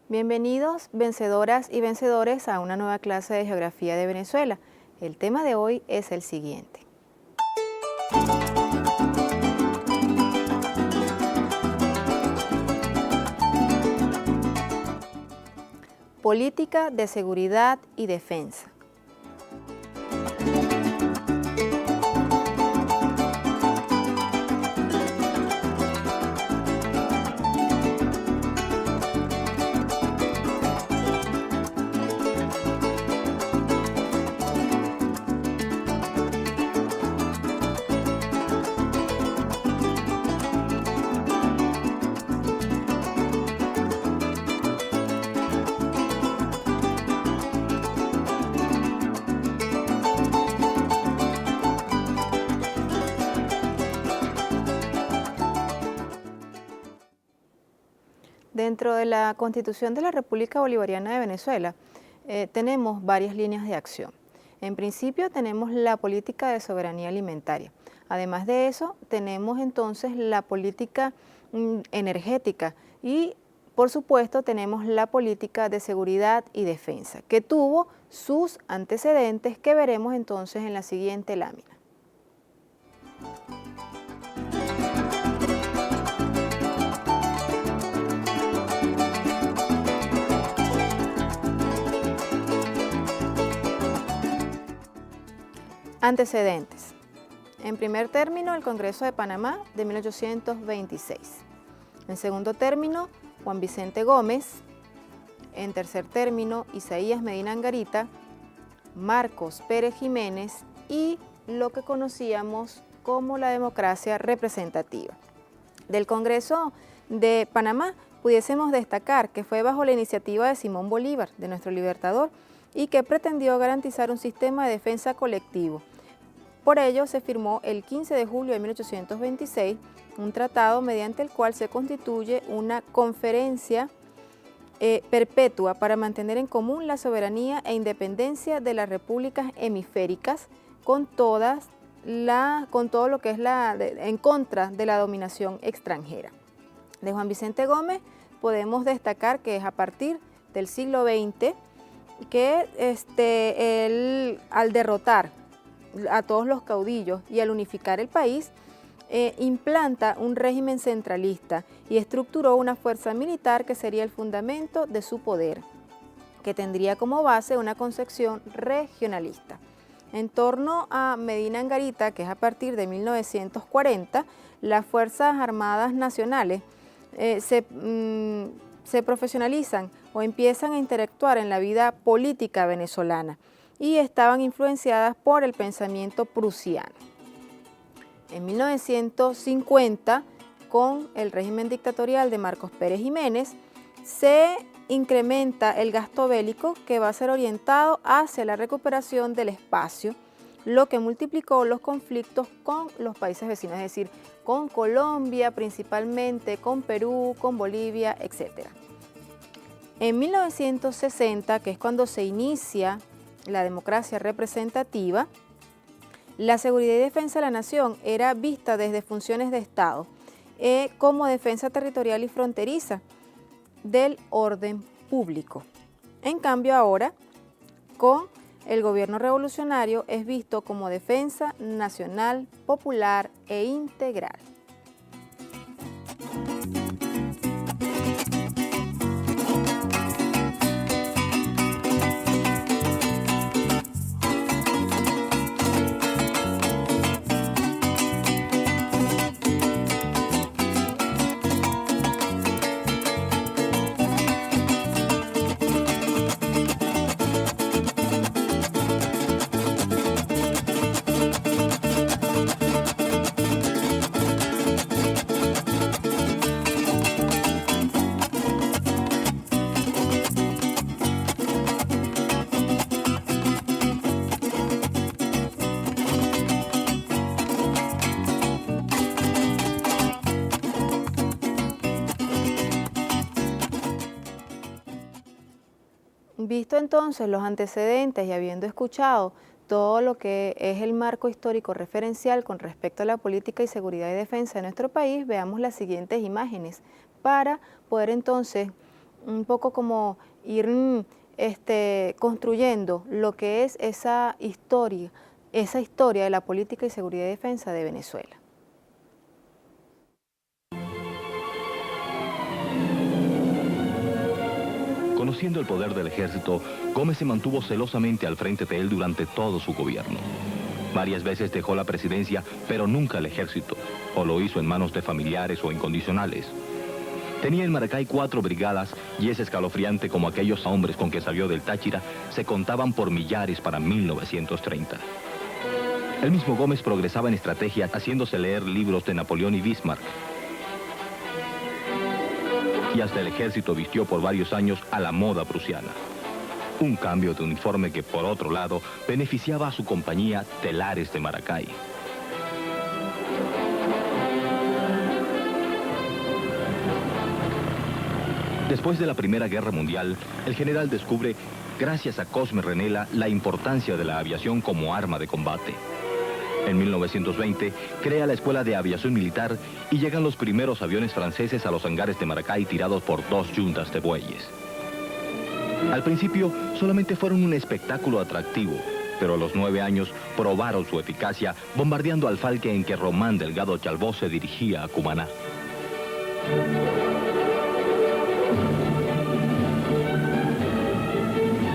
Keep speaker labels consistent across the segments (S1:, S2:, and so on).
S1: Bienvenidos, vencedoras y vencedores, a una nueva clase de Geografía de Venezuela. El tema de hoy es el siguiente. Política de seguridad y defensa. Dentro de la Constitución de la República Bolivariana de Venezuela tenemos varias líneas de acción. En principio tenemos la política de soberanía alimentaria. Además de eso, tenemos entonces la política energética y, por supuesto, tenemos la política de seguridad y defensa, que tuvo sus antecedentes que veremos entonces en la siguiente lámina. Antecedentes. En primer término, el Congreso de Panamá de 1826. En segundo término, Juan Vicente Gómez. En tercer término, Isaías Medina Angarita, Marcos Pérez Jiménez y lo que conocíamos como la democracia representativa. Del Congreso de Panamá pudiésemos destacar que fue bajo la iniciativa de Simón Bolívar, de nuestro libertador, y que pretendió garantizar un sistema de defensa colectivo. Por ello se firmó el 15 de julio de 1826 un tratado mediante el cual se constituye una conferencia perpetua para mantener en común la soberanía e independencia de las repúblicas hemisféricas con todo lo que es en contra de la dominación extranjera. De Juan Vicente Gómez podemos destacar que es a partir del siglo XX que él, al derrotar a todos los caudillos y al unificar el país, implanta un régimen centralista y estructuró una fuerza militar que sería el fundamento de su poder, que tendría como base una concepción regionalista. En torno a Medina Angarita, que es a partir de 1940, las Fuerzas Armadas Nacionales se profesionalizan o empiezan a interactuar en la vida política venezolana y estaban influenciadas por el pensamiento prusiano. En 1950, con el régimen dictatorial de Marcos Pérez Jiménez, se incrementa el gasto bélico que va a ser orientado hacia la recuperación del espacio, lo que multiplicó los conflictos con los países vecinos, es decir, con Colombia principalmente, con Perú, con Bolivia, etc. En 1960, que es cuando se inicia la democracia representativa, la seguridad y defensa de la nación era vista desde funciones de Estado como defensa territorial y fronteriza del orden público. En cambio ahora, con el gobierno revolucionario, es visto como defensa nacional, popular e integral. Visto entonces los antecedentes y habiendo escuchado todo lo que es el marco histórico referencial con respecto a la política y seguridad y defensa de nuestro país, veamos las siguientes imágenes para poder entonces un poco como ir construyendo lo que es esa historia de la política y seguridad y defensa de Venezuela.
S2: Conociendo el poder del ejército, Gómez se mantuvo celosamente al frente de él durante todo su gobierno. Varias veces dejó la presidencia, pero nunca el ejército, o lo hizo en manos de familiares o incondicionales. Tenía en Maracay 4 brigadas y es escalofriante como aquellos hombres con que salió del Táchira se contaban por millares para 1930. El mismo Gómez progresaba en estrategia haciéndose leer libros de Napoleón y Bismarck. Y hasta el ejército vistió por varios años a la moda prusiana. Un cambio de uniforme que, por otro lado, beneficiaba a su compañía Telares de Maracay. Después de la Primera Guerra Mundial, el general descubre, gracias a Cosme Renela, la importancia de la aviación como arma de combate. En 1920, crea la Escuela de Aviación Militar y llegan los primeros aviones franceses a los hangares de Maracay tirados por 2 yuntas de bueyes. Al principio, solamente fueron un espectáculo atractivo, pero a los 9 años probaron su eficacia bombardeando al Falke en que Román Delgado Chalbó se dirigía a Cumaná.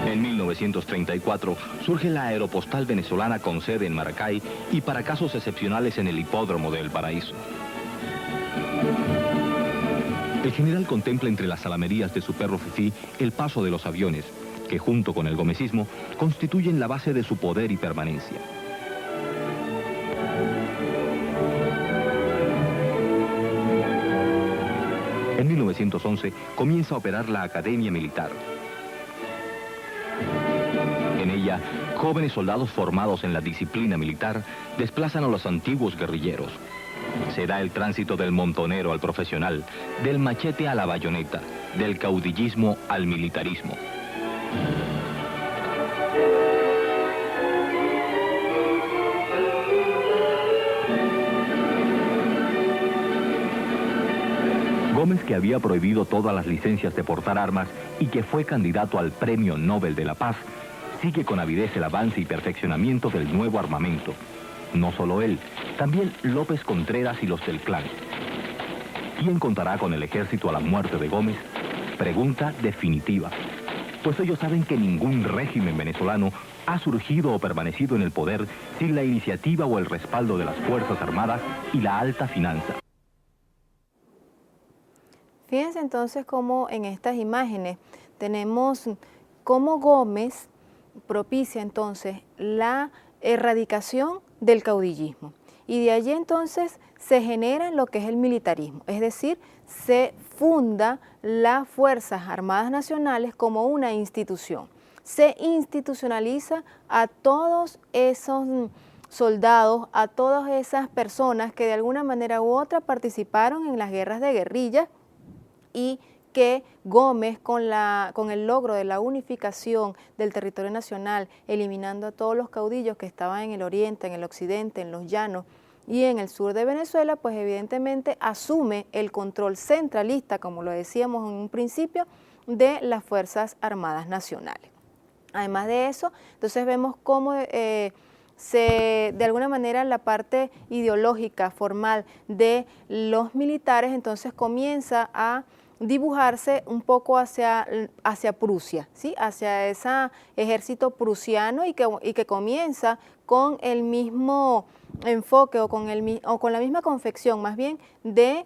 S2: En 1934 surge la Aeropostal Venezolana con sede en Maracay y para casos excepcionales en el hipódromo de El Paraíso. El general contempla entre las salamerías de su perro Fifí el paso de los aviones, que junto con el gomecismo constituyen la base de su poder y permanencia. En 1911 comienza a operar la Academia Militar. En ella, jóvenes soldados formados en la disciplina militar desplazan a los antiguos guerrilleros. Se da el tránsito del montonero al profesional, del machete a la bayoneta, del caudillismo al militarismo. Gómez, que había prohibido todas las licencias de portar armas y que fue candidato al Premio Nobel de la Paz, sigue con avidez el avance y perfeccionamiento del nuevo armamento. No solo él, también López Contreras y los del Clan. ¿Quién contará con el ejército a la muerte de Gómez? Pregunta definitiva. Pues ellos saben que ningún régimen venezolano ha surgido o permanecido en el poder sin la iniciativa o el respaldo de las Fuerzas Armadas y la alta finanza.
S1: Fíjense entonces cómo en estas imágenes tenemos cómo Gómez propicia entonces la erradicación del caudillismo. Y de allí entonces se genera lo que es el militarismo, es decir, se funda las Fuerzas Armadas Nacionales como una institución. Se institucionaliza a todos esos soldados, a todas esas personas que de alguna manera u otra participaron en las guerras de guerrilla y que Gómez, con el logro de la unificación del territorio nacional, eliminando a todos los caudillos que estaban en el oriente, en el occidente, en los llanos y en el sur de Venezuela, pues evidentemente asume el control centralista, como lo decíamos en un principio, de las Fuerzas Armadas Nacionales. Además de eso, entonces vemos cómo de alguna manera la parte ideológica, formal de los militares, entonces comienza a dibujarse un poco hacia Prusia, ¿sí? Hacia ese ejército prusiano y que comienza con el mismo enfoque o con la misma confección más bien de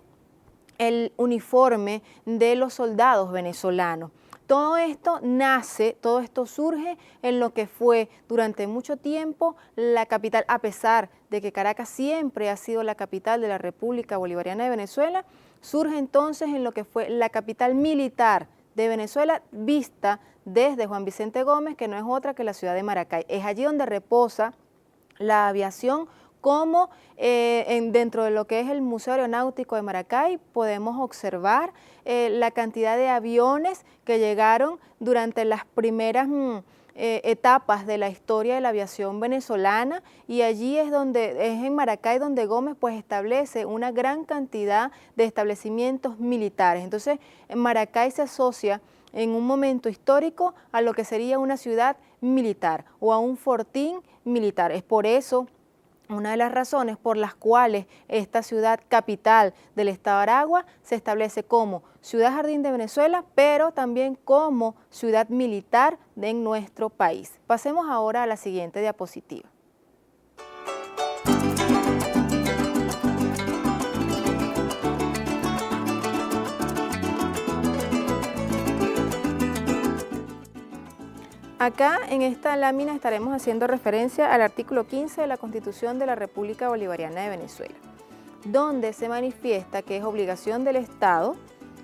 S1: el uniforme de los soldados venezolanos. Todo esto nace, todo esto surge en lo que fue durante mucho tiempo la capital, a pesar de que Caracas siempre ha sido la capital de la República Bolivariana de Venezuela, surge entonces en lo que fue la capital militar de Venezuela, vista desde Juan Vicente Gómez, que no es otra que la ciudad de Maracay. Es allí donde reposa la aviación, como dentro de lo que es el Museo Aeronáutico de Maracay podemos observar la cantidad de aviones que llegaron durante las primeras etapas de la historia de la aviación venezolana, y allí es en Maracay donde Gómez pues establece una gran cantidad de establecimientos militares. Entonces Maracay se asocia en un momento histórico a lo que sería una ciudad militar o a un fortín militar. Es por eso una de las razones por las cuales esta ciudad capital del estado de Aragua se establece como ciudad jardín de Venezuela, pero también como ciudad militar de nuestro país. Pasemos ahora a la siguiente diapositiva. Acá en esta lámina estaremos haciendo referencia al artículo 15 de la Constitución de la República Bolivariana de Venezuela, donde se manifiesta que es obligación del Estado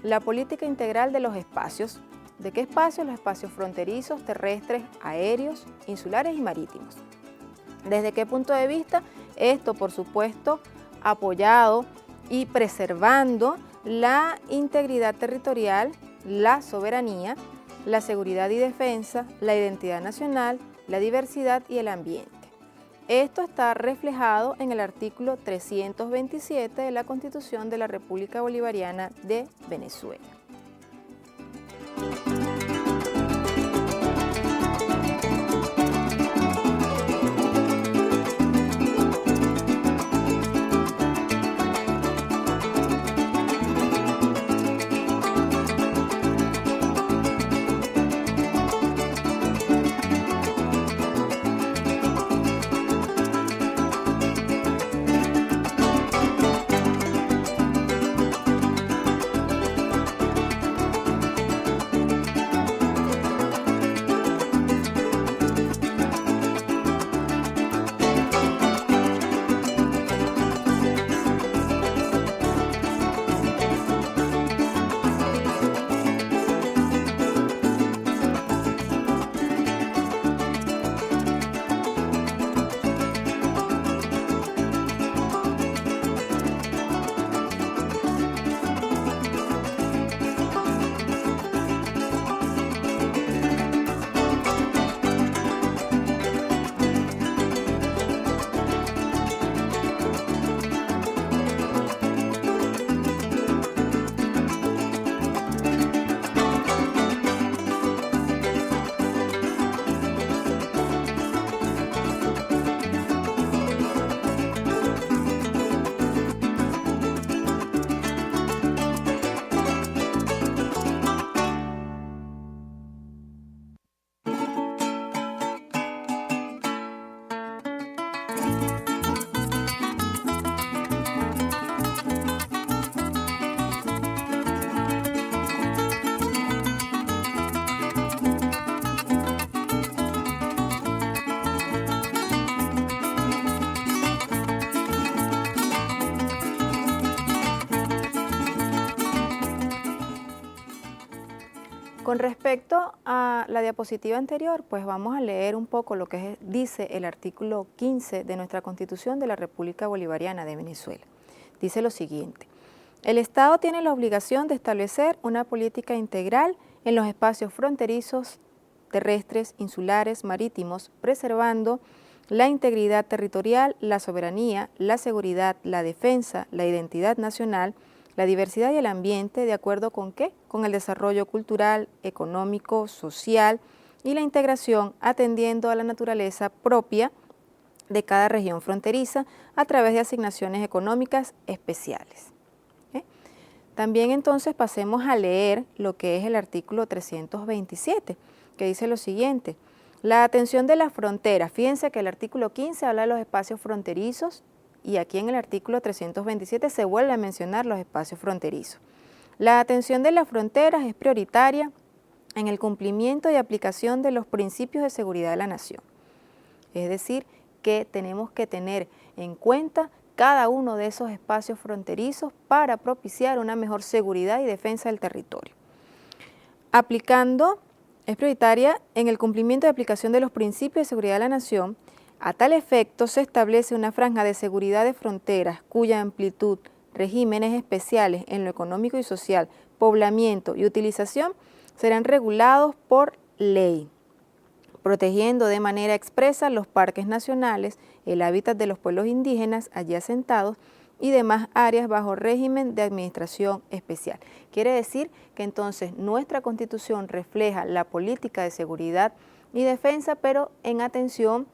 S1: la política integral de los espacios. ¿De qué espacios? Los espacios fronterizos, terrestres, aéreos, insulares y marítimos. ¿Desde qué punto de vista? Esto, por supuesto, apoyado y preservando la integridad territorial, la soberanía, la seguridad y defensa, la identidad nacional, la diversidad y el ambiente. Esto está reflejado en el artículo 327 de la Constitución de la República Bolivariana de Venezuela. Con respecto a la diapositiva anterior, pues vamos a leer un poco lo que dice el artículo 15 de nuestra Constitución de la República Bolivariana de Venezuela. Dice lo siguiente: el Estado tiene la obligación de establecer una política integral en los espacios fronterizos, terrestres, insulares, marítimos, preservando la integridad territorial, la soberanía, la seguridad, la defensa, la identidad nacional, la diversidad y el ambiente, ¿de acuerdo con qué? Con el desarrollo cultural, económico, social y la integración, atendiendo a la naturaleza propia de cada región fronteriza a través de asignaciones económicas especiales. También entonces pasemos a leer lo que es el artículo 327, que dice lo siguiente: la atención de las fronteras. Fíjense que el artículo 15 habla de los espacios fronterizos, y aquí en el artículo 327 se vuelve a mencionar los espacios fronterizos. La atención de las fronteras es prioritaria en el cumplimiento y aplicación de los principios de seguridad de la nación. Es decir, que tenemos que tener en cuenta cada uno de esos espacios fronterizos para propiciar una mejor seguridad y defensa del territorio. Es prioritaria en el cumplimiento y aplicación de los principios de seguridad de la nación. A tal efecto, se establece una franja de seguridad de fronteras cuya amplitud, regímenes especiales en lo económico y social, poblamiento y utilización serán regulados por ley. protegiendo de manera expresa los parques nacionales, el hábitat de los pueblos indígenas allí asentados y demás áreas bajo régimen de administración especial. Quiere decir que entonces nuestra Constitución refleja la política de seguridad y defensa, pero en atención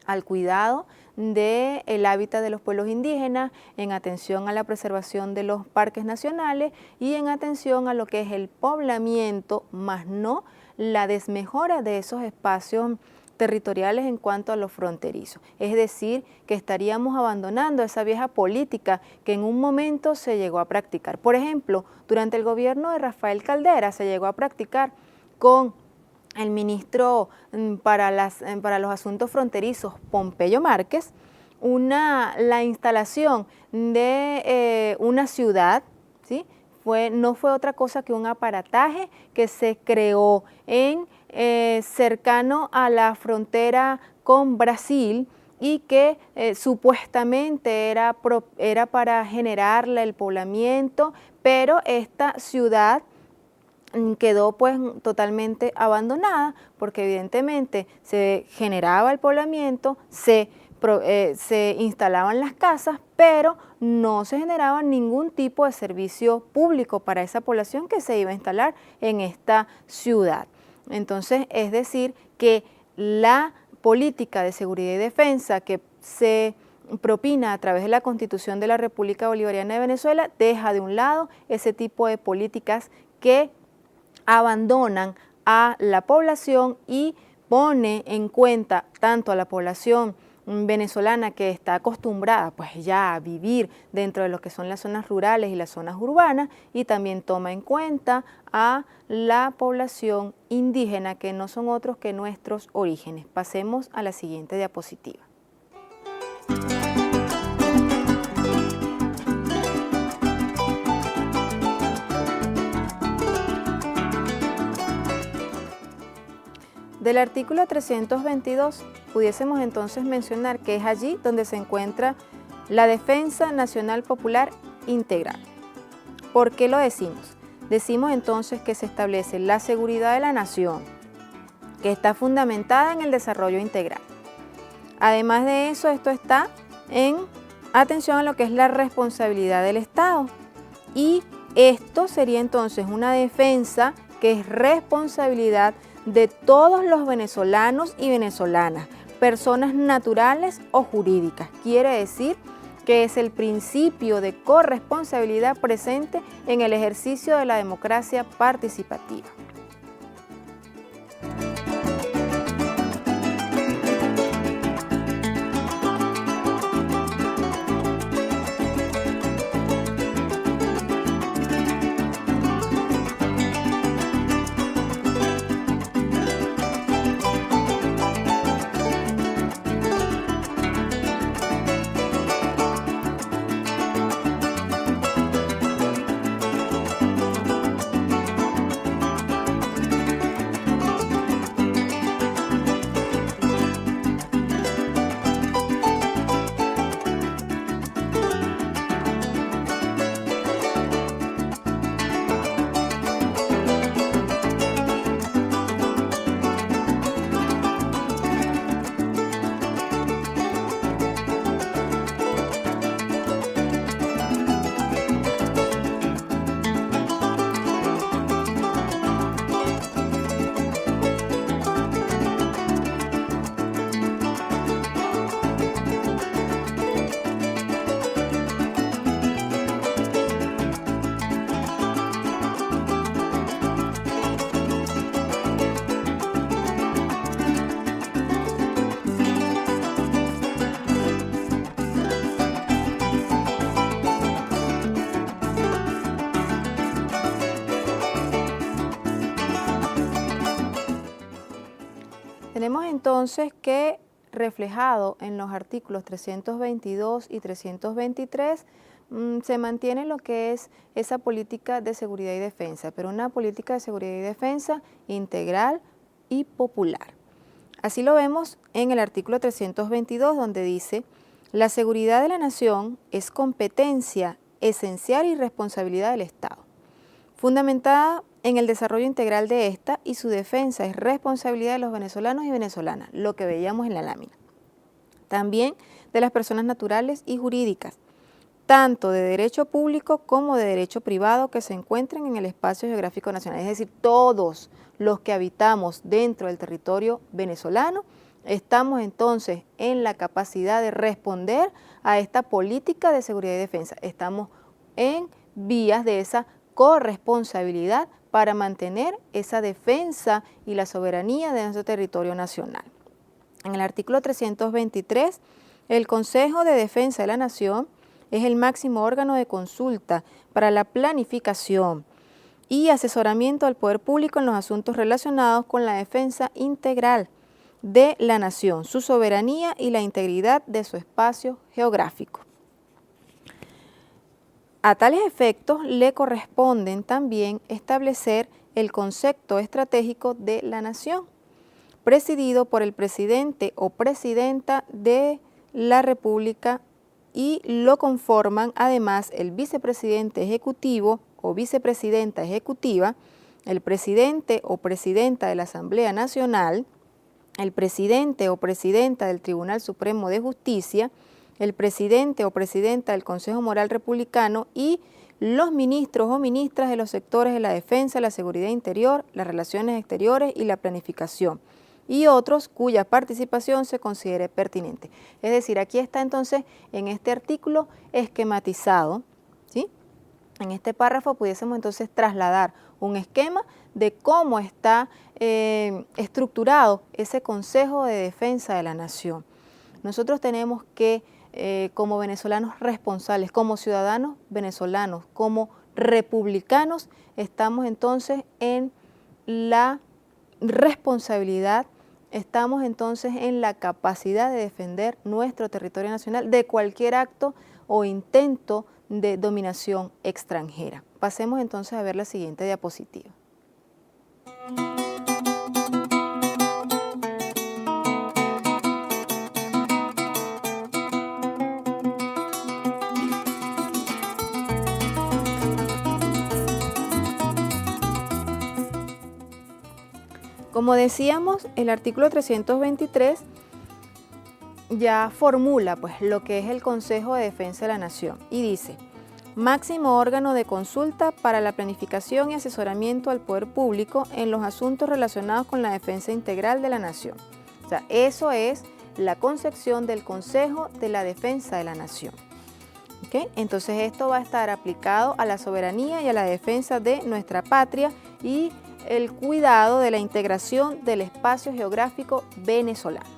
S1: al cuidado del hábitat de los pueblos indígenas, en atención a la preservación de los parques nacionales y en atención a lo que es el poblamiento, más no la desmejora de esos espacios territoriales en cuanto a los fronterizos. Es decir, que estaríamos abandonando esa vieja política que en un momento se llegó a practicar. Por ejemplo, durante el gobierno de Rafael Caldera se llegó a practicar con el ministro para los asuntos fronterizos, Pompeyo Márquez, la instalación de una ciudad, ¿sí? No fue otra cosa que un aparataje que se creó cercano a la frontera con Brasil y que supuestamente era para generar el poblamiento, pero esta ciudad quedó pues totalmente abandonada porque evidentemente se generaba el poblamiento, se instalaban las casas, pero no se generaba ningún tipo de servicio público para esa población que se iba a instalar en esta ciudad. Entonces, es decir, que la política de seguridad y defensa que se propina a través de la Constitución de la República Bolivariana de Venezuela deja de un lado ese tipo de políticas que abandonan a la población y pone en cuenta tanto a la población venezolana que está acostumbrada pues ya a vivir dentro de lo que son las zonas rurales y las zonas urbanas, y también toma en cuenta a la población indígena, que no son otros que nuestros orígenes. Pasemos a la siguiente diapositiva. Del artículo 322 pudiésemos entonces mencionar que es allí donde se encuentra la defensa nacional popular integral. ¿Por qué lo decimos? Decimos entonces que se establece la seguridad de la nación, que está fundamentada en el desarrollo integral. Además de eso, esto está en atención a lo que es la responsabilidad del Estado, y esto sería entonces una defensa que es responsabilidad de todos los venezolanos y venezolanas, personas naturales o jurídicas. Quiere decir que es el principio de corresponsabilidad presente en el ejercicio de la democracia participativa. Tenemos entonces que, reflejado en los artículos 322 y 323, se mantiene lo que es esa política de seguridad y defensa, pero una política de seguridad y defensa integral y popular. Así lo vemos en el artículo 322, donde dice: la seguridad de la nación es competencia esencial y responsabilidad del Estado, fundamentada en el desarrollo integral de esta y su defensa es responsabilidad de los venezolanos y venezolanas, lo que veíamos en la lámina. También de las personas naturales y jurídicas, tanto de derecho público como de derecho privado que se encuentren en el espacio geográfico nacional. Es decir, todos los que habitamos dentro del territorio venezolano estamos entonces en la capacidad de responder a esta política de seguridad y defensa. Estamos en vías de esa corresponsabilidad para mantener esa defensa y la soberanía de nuestro territorio nacional. En el artículo 323, el Consejo de Defensa de la Nación es el máximo órgano de consulta para la planificación y asesoramiento al poder público en los asuntos relacionados con la defensa integral de la nación, su soberanía y la integridad de su espacio geográfico. A tales efectos le corresponden también establecer el concepto estratégico de la nación, presidido por el presidente o presidenta de la República, y lo conforman además el vicepresidente ejecutivo o vicepresidenta ejecutiva, el presidente o presidenta de la Asamblea Nacional, el presidente o presidenta del Tribunal Supremo de Justicia, el presidente o presidenta del Consejo Moral Republicano y los ministros o ministras de los sectores de la defensa, la seguridad interior, las relaciones exteriores y la planificación, y otros cuya participación se considere pertinente. Es decir, aquí está entonces en este artículo esquematizado, ¿sí? En este párrafo pudiésemos entonces trasladar un esquema de cómo está estructurado ese Consejo de Defensa de la Nación. Nosotros tenemos que, como venezolanos responsables, como ciudadanos venezolanos, como republicanos, estamos entonces en la responsabilidad, estamos entonces en la capacidad de defender nuestro territorio nacional de cualquier acto o intento de dominación extranjera. Pasemos entonces a ver la siguiente diapositiva. Como decíamos, el artículo 323 ya formula pues, lo que es el Consejo de Defensa de la Nación y dice: máximo órgano de consulta para la planificación y asesoramiento al poder público en los asuntos relacionados con la defensa integral de la nación. O sea, eso es la concepción del Consejo de la Defensa de la Nación. ¿Okay? Entonces esto va a estar aplicado a la soberanía y a la defensa de nuestra patria y el cuidado de la integración del espacio geográfico venezolano.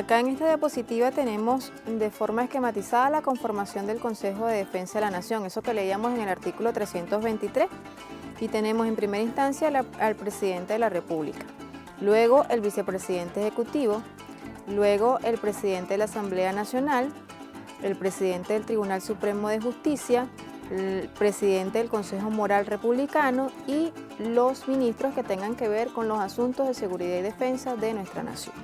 S1: Acá en esta diapositiva tenemos de forma esquematizada la conformación del Consejo de Defensa de la Nación, eso que leíamos en el artículo 323, y tenemos en primera instancia al presidente de la República, luego el vicepresidente ejecutivo, luego el presidente de la Asamblea Nacional, el presidente del Tribunal Supremo de Justicia, el presidente del Consejo Moral Republicano y los ministros que tengan que ver con los asuntos de seguridad y defensa de nuestra nación.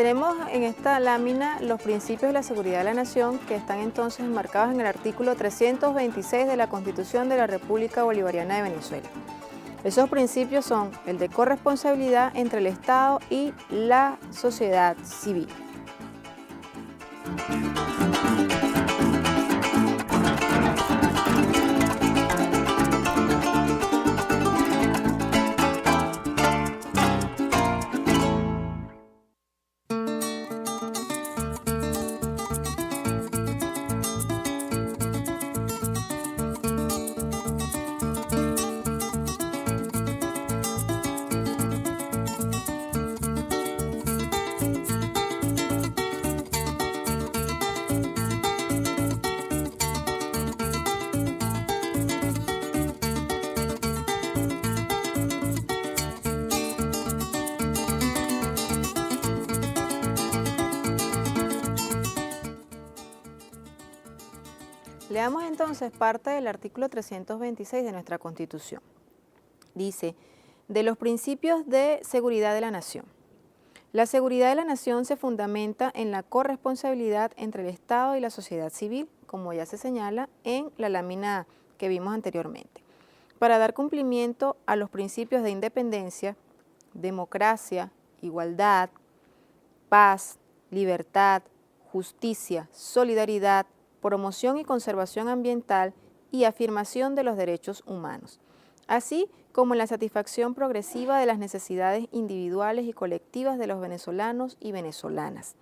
S1: Tenemos en esta lámina los principios de la seguridad de la nación que están entonces enmarcados en el artículo 326 de la Constitución de la República Bolivariana de Venezuela. Esos principios son el de corresponsabilidad entre el Estado y la sociedad civil. Leamos entonces parte del artículo 326 de nuestra Constitución. Dice, de los principios de seguridad de la nación. La seguridad de la nación se fundamenta en la corresponsabilidad entre el Estado y la sociedad civil, como ya se señala en la lámina que vimos anteriormente, para dar cumplimiento a los principios de independencia, democracia, igualdad, paz, libertad, justicia, solidaridad, promoción y conservación ambiental y afirmación de los derechos humanos, así como en la satisfacción progresiva de las necesidades individuales y colectivas de los venezolanos y venezolanas,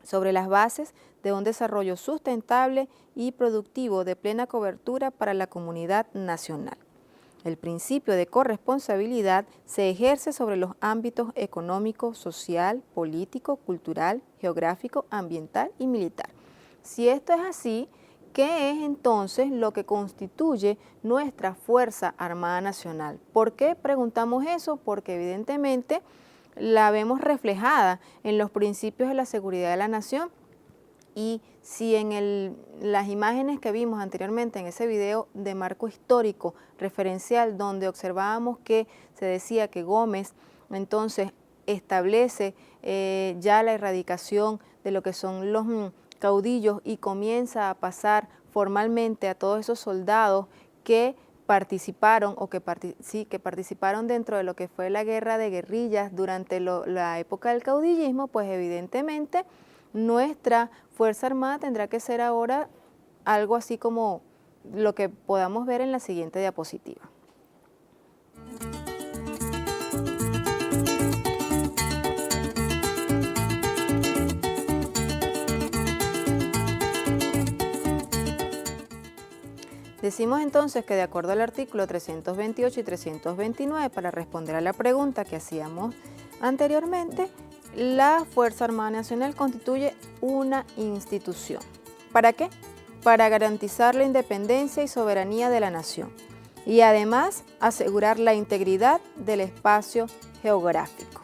S1: sobre las bases de un desarrollo sustentable y productivo de plena cobertura para la comunidad nacional. El principio de corresponsabilidad se ejerce sobre los ámbitos económico, social, político, cultural, geográfico, ambiental y militar. Si esto es así, ¿qué es entonces lo que constituye nuestra Fuerza Armada Nacional? ¿Por qué preguntamos eso? Porque evidentemente la vemos reflejada en los principios de la seguridad de la nación. Y si en las imágenes que vimos anteriormente en ese video de marco histórico referencial, donde observábamos que se decía que Gómez entonces establece ya la erradicación de lo que son los caudillos y comienza a pasar formalmente a todos esos soldados que participaron o que participaron dentro de lo que fue la guerra de guerrillas durante la época del caudillismo, pues evidentemente nuestra Fuerza Armada tendrá que ser ahora algo así como lo que podamos ver en la siguiente diapositiva. Decimos entonces que de acuerdo al artículo 328 y 329, para responder a la pregunta que hacíamos anteriormente, la Fuerza Armada Nacional constituye una institución. ¿Para qué? Para garantizar la independencia y soberanía de la nación y además asegurar la integridad del espacio geográfico.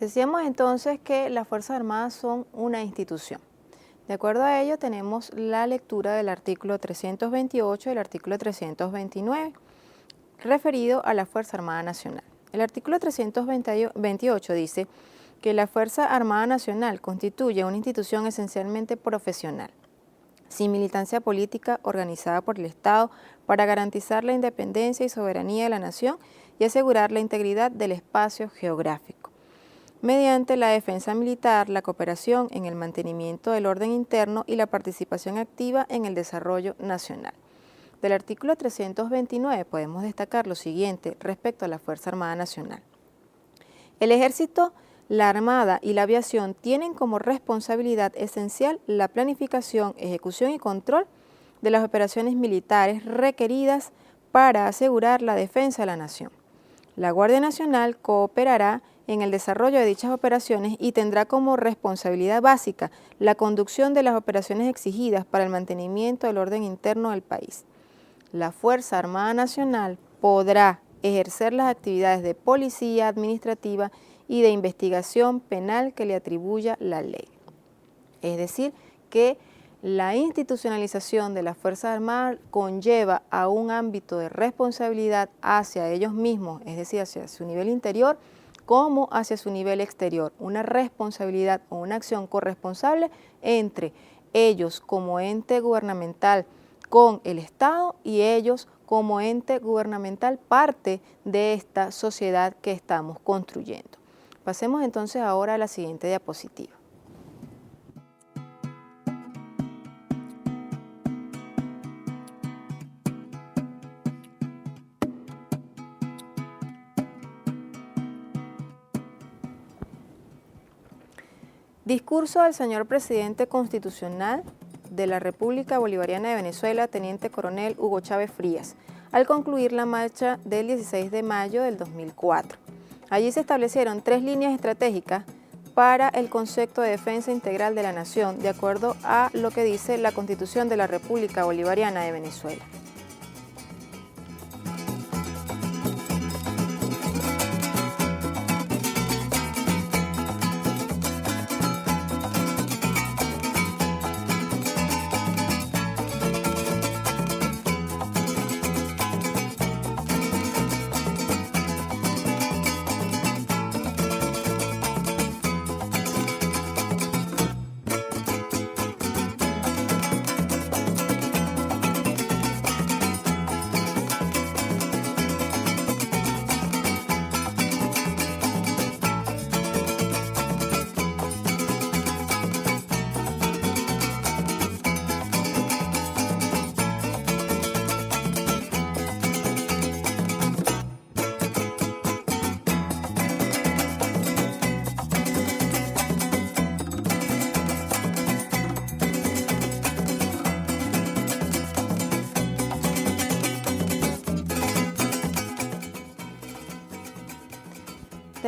S1: Decíamos entonces que las Fuerzas Armadas son una institución. De acuerdo a ello, tenemos la lectura del artículo 328 y el artículo 329, referido a la Fuerza Armada Nacional. El artículo 328 dice que la Fuerza Armada Nacional constituye una institución esencialmente profesional, sin militancia política, organizada por el Estado para garantizar la independencia y soberanía de la nación y asegurar la integridad del espacio geográfico, mediante la defensa militar, la cooperación en el mantenimiento del orden interno y la participación activa en el desarrollo nacional. Del artículo 329 podemos destacar lo siguiente respecto a la Fuerza Armada Nacional. El Ejército, la Armada y la Aviación tienen como responsabilidad esencial la planificación, ejecución y control de las operaciones militares requeridas para asegurar la defensa de la nación. La Guardia Nacional cooperará en el desarrollo de dichas operaciones y tendrá como responsabilidad básica la conducción de las operaciones exigidas para el mantenimiento del orden interno del país. La Fuerza Armada Nacional podrá ejercer las actividades de policía administrativa y de investigación penal que le atribuya la ley. Es decir, que la institucionalización de las Fuerzas Armadas conlleva a un ámbito de responsabilidad hacia ellos mismos, es decir, hacia su nivel interior, como hacia su nivel exterior, una responsabilidad o una acción corresponsable entre ellos como ente gubernamental con el Estado y ellos como ente gubernamental parte de esta sociedad que estamos construyendo. Pasemos entonces ahora a la siguiente diapositiva. Discurso del señor presidente constitucional de la República Bolivariana de Venezuela, Teniente Coronel Hugo Chávez Frías, al concluir la marcha del 16 de mayo del 2004. Allí se establecieron 3 líneas estratégicas para el concepto de defensa integral de la nación, de acuerdo a lo que dice la Constitución de la República Bolivariana de Venezuela.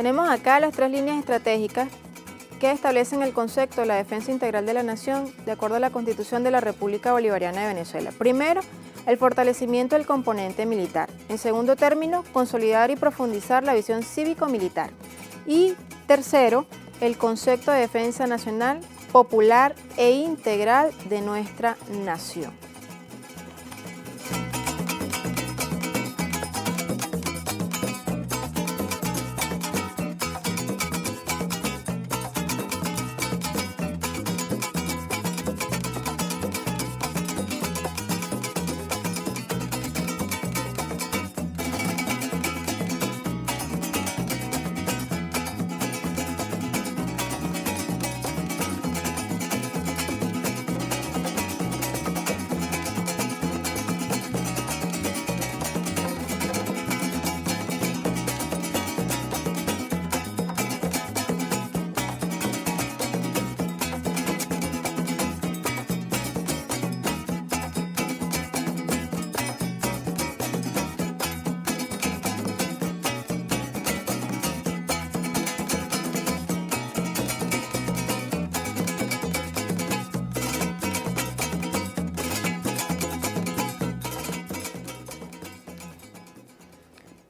S1: Tenemos acá las 3 líneas estratégicas que establecen el concepto de la defensa integral de la nación de acuerdo a la Constitución de la República Bolivariana de Venezuela. Primero, el fortalecimiento del componente militar. En segundo término, consolidar y profundizar la visión cívico-militar. Y tercero, el concepto de defensa nacional, popular e integral de nuestra nación.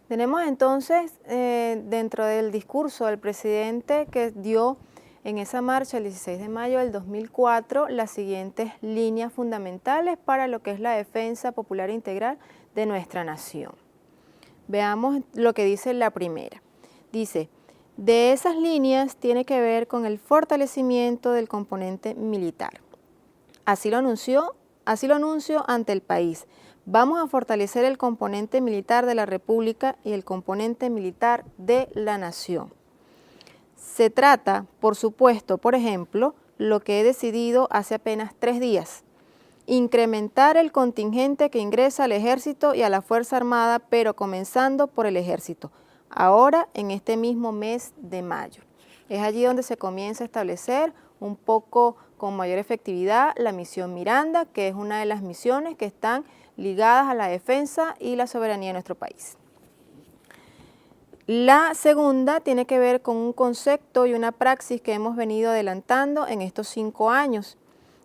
S1: Tenemos entonces, dentro del discurso del presidente que dio en esa marcha el 16 de mayo del 2004, las siguientes líneas fundamentales para lo que es la defensa popular e integral de nuestra nación. Veamos lo que dice la primera. Dice, de esas líneas tiene que ver con el fortalecimiento del componente militar. Así lo anunció ante el país. Vamos a fortalecer el componente militar de la República y el componente militar de la nación. Se trata, por supuesto, por ejemplo, lo que he decidido hace apenas 3 días, incrementar el contingente que ingresa al Ejército y a la Fuerza Armada, pero comenzando por el Ejército, ahora en este mismo mes de mayo. Es allí donde se comienza a establecer un poco con mayor efectividad la misión Miranda, que es una de las misiones que están ligadas a la defensa y la soberanía de nuestro país. La segunda tiene que ver con un concepto y una praxis que hemos venido adelantando en estos 5 años.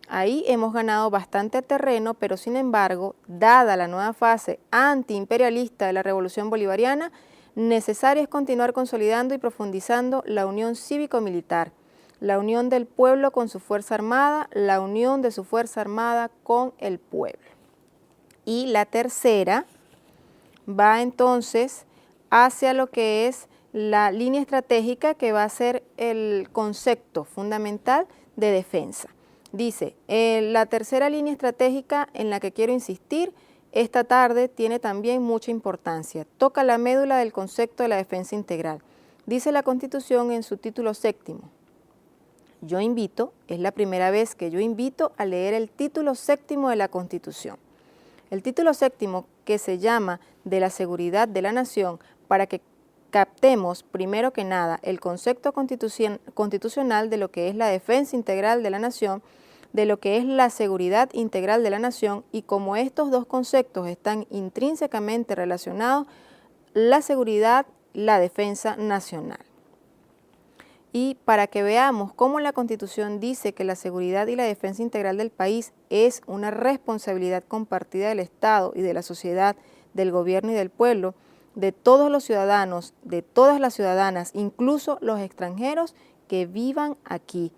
S1: Ahí hemos ganado bastante terreno, pero sin embargo, dada la nueva fase antiimperialista de la Revolución Bolivariana, necesario es continuar consolidando y profundizando la unión cívico-militar, la unión del pueblo con su Fuerza Armada, la unión de su Fuerza Armada con el pueblo. Y la tercera va entonces hacia lo que es la línea estratégica que va a ser el concepto fundamental de defensa. Dice, la tercera línea estratégica en la que quiero insistir esta tarde tiene también mucha importancia. Toca la médula del concepto de la defensa integral. Dice la Constitución en su título 7º. Yo invito, es la primera vez que yo invito a leer el título 7º de la Constitución. El título 7º, que se llama de la seguridad de la nación, para que captemos primero que nada el concepto constitucional de lo que es la defensa integral de la nación, de lo que es la seguridad integral de la nación, y como estos dos conceptos están intrínsecamente relacionados, la seguridad, la defensa nacional. Y para que veamos cómo la Constitución dice que la seguridad y la defensa integral del país es una responsabilidad compartida del Estado y de la sociedad, del gobierno y del pueblo, de todos los ciudadanos, de todas las ciudadanas, incluso los extranjeros que vivan aquí.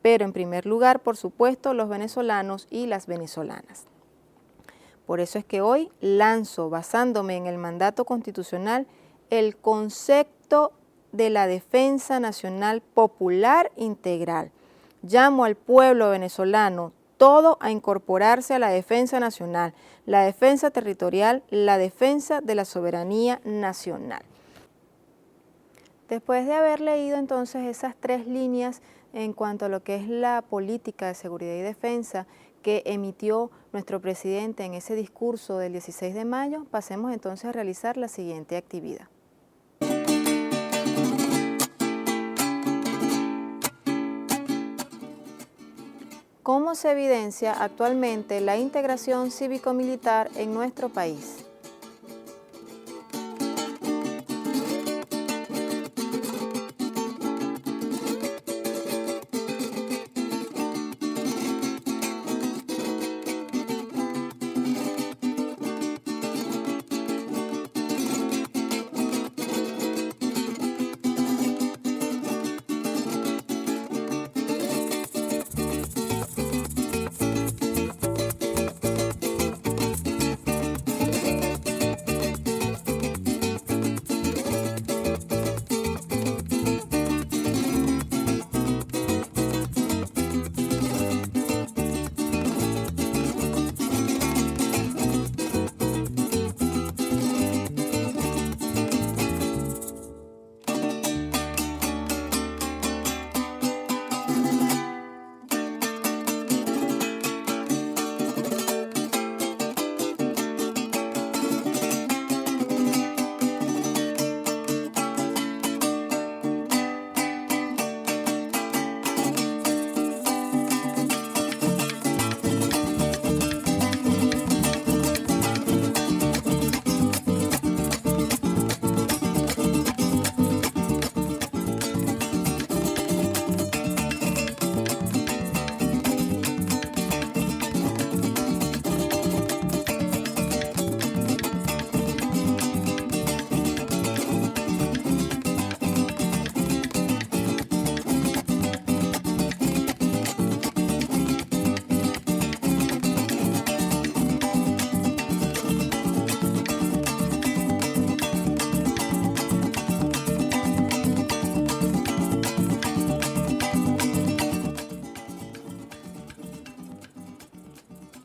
S1: Pero en primer lugar, por supuesto, los venezolanos y las venezolanas. Por eso es que hoy lanzo, basándome en el mandato constitucional, el concepto de la defensa nacional popular integral. Llamo al pueblo venezolano todo a incorporarse a la defensa nacional, la defensa territorial, la defensa de la soberanía nacional. Después de haber leído entonces esas 3 líneas en cuanto a lo que es la política de seguridad y defensa que emitió nuestro presidente en ese discurso del 16 de mayo, pasemos entonces a realizar la siguiente actividad. ¿Cómo se evidencia actualmente la integración cívico-militar en nuestro país?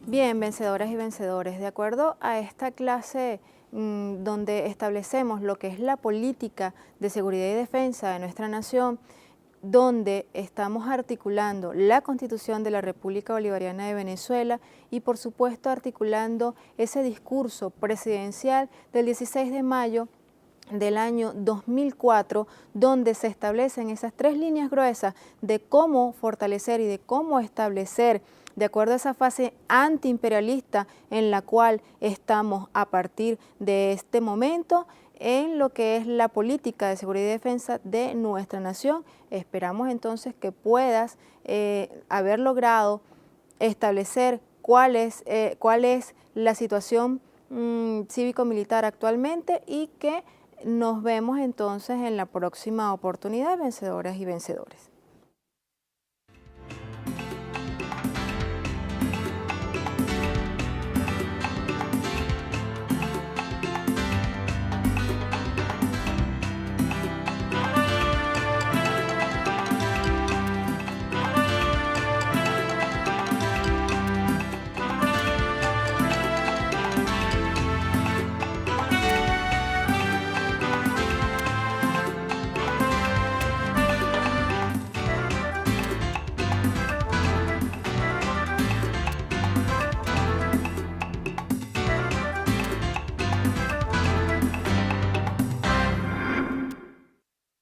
S1: Bien, vencedoras y vencedores, de acuerdo a esta clase donde establecemos lo que es la política de seguridad y defensa de nuestra nación, donde estamos articulando la Constitución de la República Bolivariana de Venezuela y por supuesto articulando ese discurso presidencial del 16 de mayo del año 2004, donde se establecen esas 3 líneas gruesas de cómo fortalecer y de cómo establecer, de acuerdo a esa fase antiimperialista en la cual estamos a partir de este momento, en lo que es la política de seguridad y defensa de nuestra nación. Esperamos entonces que puedas haber logrado establecer cuál es la situación cívico-militar actualmente y que nos vemos entonces en la próxima oportunidad, vencedoras y vencedores.